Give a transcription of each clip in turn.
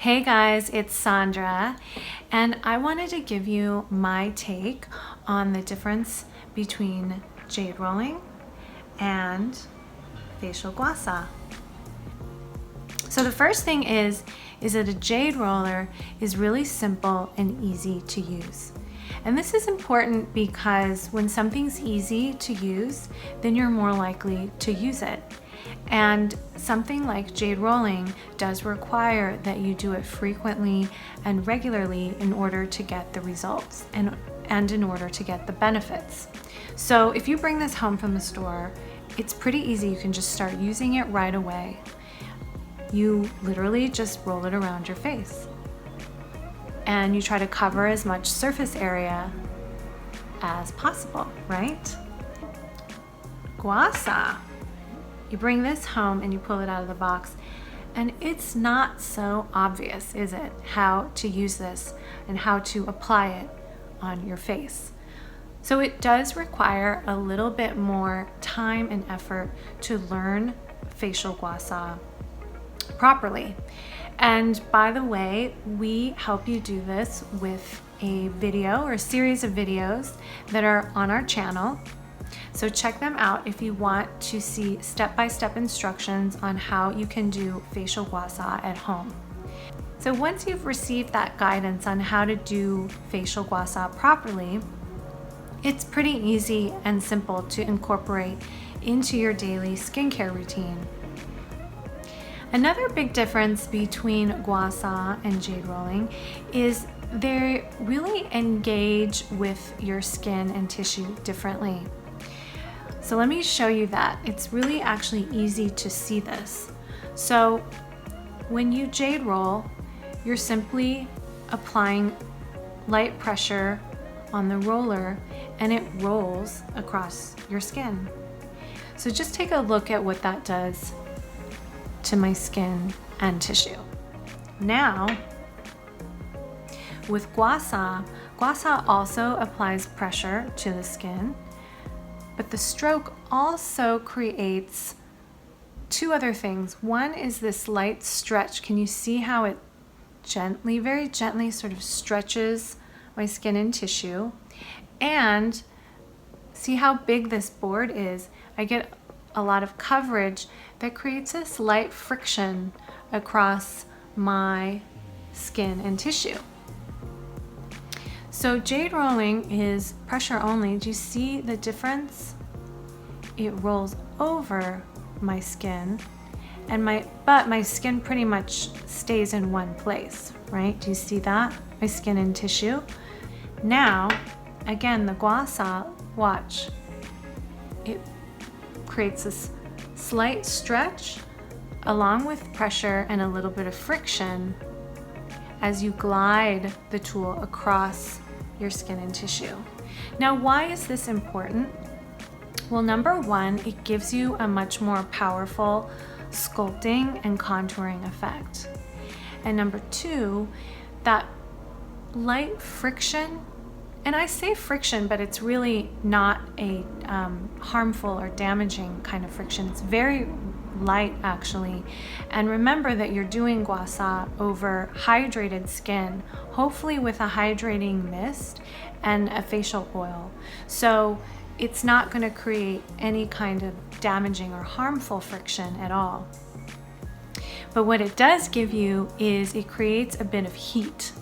Hey guys, it's Sandra, and I wanted to give you my take on the difference between jade rolling and facial Gua Sha. So the first thing is that a jade roller is really simple and easy to use. And this is important because when something's easy to use, then you're more likely to use it. And something like jade rolling does require that you do it frequently and regularly in order to get the results and in order to get the benefits. So if you bring this home from the store, it's pretty easy. You can just start using it right away. You literally just roll it around your face. And you try to cover as much surface area as possible, right? Gua Sha. You bring this home and you pull it out of the box, and it's not so obvious, is it, how to use this and how to apply it on your face. So it does require a little bit more time and effort to learn facial Gua Sha properly. And by the way, we help you do this with a video or a series of videos that are on our channel. So check them out if you want to see step-by-step instructions on how you can do facial Gua Sha at home. So once you've received that guidance on how to do facial Gua Sha properly, it's pretty easy and simple to incorporate into your daily skincare routine. Another big difference between Gua Sha and jade rolling is they really engage with your skin and tissue differently. So let me show you that. It's really actually easy to see this. So when you jade roll, you're simply applying light pressure on the roller and it rolls across your skin. So just take a look at what that does to my skin and tissue. Now, with Gua Sha also applies pressure to the skin, but the stroke also creates two other things. One is this light stretch. Can you see how it gently, very gently sort of stretches my skin and tissue? And see how big this board is? I get a lot of coverage that creates this light friction across my skin and tissue. So jade rolling is pressure only. Do you see the difference? It rolls over my skin and my skin pretty much stays in one place, right? Do you see that? My skin and tissue. Now, again, the Gua Sha, watch. It creates this slight stretch along with pressure and a little bit of friction as you glide the tool across your skin and tissue. Now, why is this important? Well, number one, it gives you a much more powerful sculpting and contouring effect. And number two, that light friction, and I say friction, but it's really not a harmful or damaging kind of friction. It's very light actually. And remember that you're doing Gua Sha over hydrated skin, hopefully with a hydrating mist and a facial oil. So it's not going to create any kind of damaging or harmful friction at all. But what it does give you is it creates a bit of heat,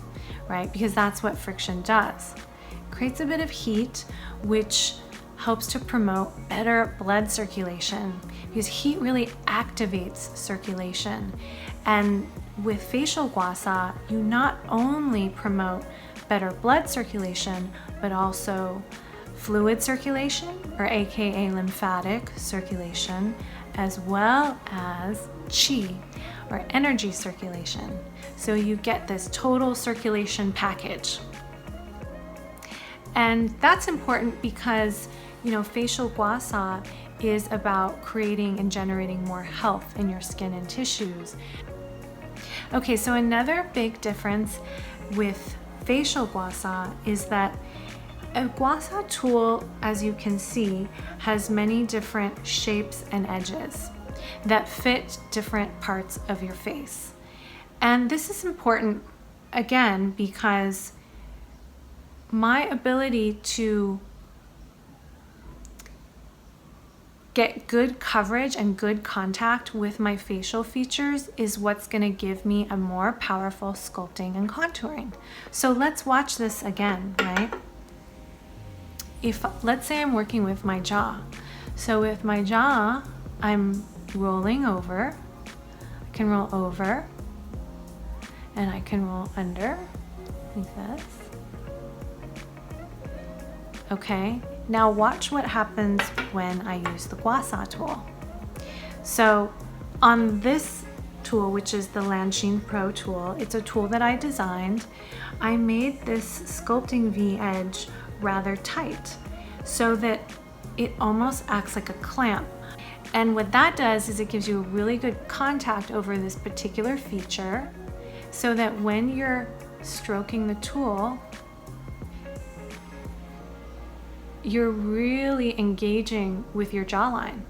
right? Because that's what friction does. It creates a bit of heat, which helps to promote better blood circulation, because heat really activates circulation. And with facial Gua Sha, you not only promote better blood circulation, but also fluid circulation, or AKA lymphatic circulation, as well as CHIU, or energy circulation. So you get this total circulation package. And that's important because, you know, facial Gua Sha is about creating and generating more health in your skin and tissues. Okay, so another big difference with facial Gua Sha is that a Gua Sha tool, as you can see, has many different shapes and edges that fit different parts of your face. And this is important, again, because my ability to get good coverage and good contact with my facial features is what's going to give me a more powerful sculpting and contouring. So let's watch this again, right? If, let's say I'm working with my jaw. So with my jaw, I'm rolling over. I can roll over and I can roll under like this. Okay, now watch what happens when I use the Gua Sha tool. So on this tool, which is the LANSHIN Pro tool, it's a tool that I designed. I made this sculpting V edge rather tight so that it almost acts like a clamp. And what that does is it gives you a really good contact over this particular feature so that when you're stroking the tool, you're really engaging with your jawline.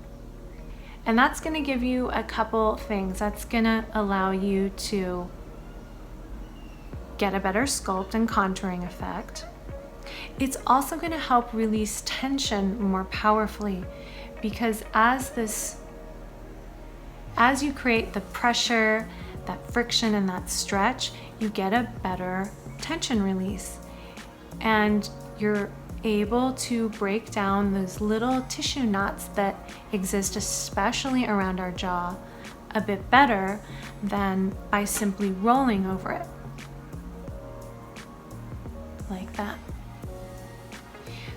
And that's gonna give you a couple things. That's gonna allow you to get a better sculpt and contouring effect. It's also gonna help release tension more powerfully, because as you create the pressure, that friction and that stretch, you get a better tension release. And you're able to break down those little tissue knots that exist, especially around our jaw, a bit better than by simply rolling over it. Like that.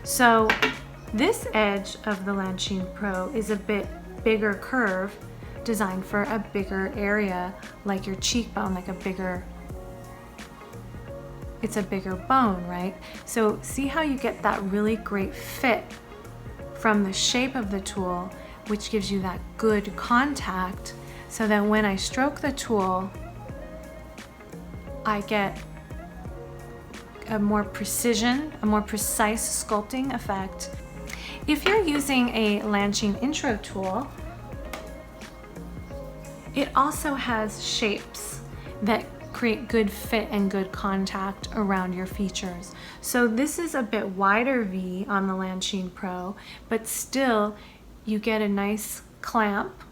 So this edge of the LANSHIN Pro is a bit bigger curve, designed for a bigger area, like your cheekbone, like it's a bigger bone, right? So see how you get that really great fit from the shape of the tool, which gives you that good contact, so that when I stroke the tool, I get a more precision, a more precise sculpting effect. If you're using a LANSHIN Intro tool, it also has shapes that create good fit and good contact around your features. So this is a bit wider V on the LANSHIN Pro, but still you get a nice clamp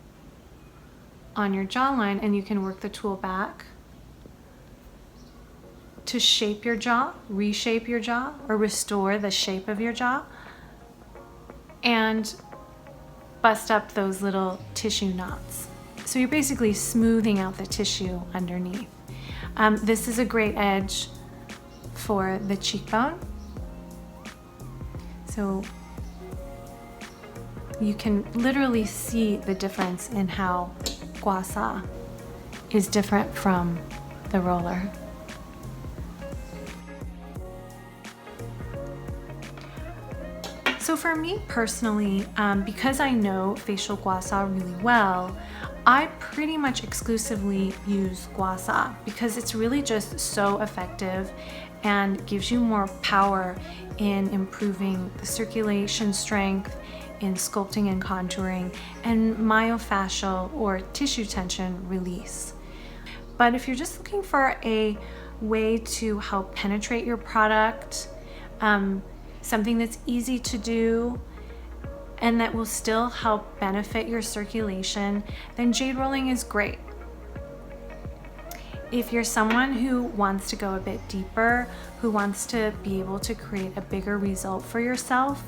on your jawline, and you can work the tool back to shape your jaw, reshape your jaw, or restore the shape of your jaw, and bust up those little tissue knots. So you're basically smoothing out the tissue underneath. This is a great edge for the cheekbone. So you can literally see the difference in how Gua Sha is different from the roller. So for me personally, because I know facial Gua Sha really well, I pretty much exclusively use Gua Sha because it's really just so effective and gives you more power in improving the circulation strength, in sculpting and contouring, and myofascial or tissue tension release. But if you're just looking for a way to help penetrate your product, something that's easy to do and that will still help benefit your circulation, then jade rolling is great. If you're someone who wants to go a bit deeper, who wants to be able to create a bigger result for yourself,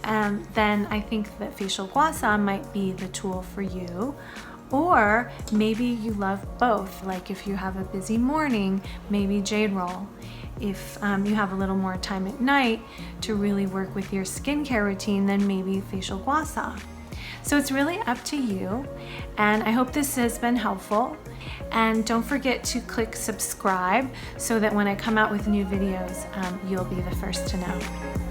then I think that facial Gua Sha might be the tool for you. Or maybe you love both, like if you have a busy morning, maybe jade roll. If you have a little more time at night to really work with your skincare routine, then maybe facial Gua Sha. So it's really up to you, and I hope this has been helpful. And don't forget to click subscribe so that when I come out with new videos, you'll be the first to know.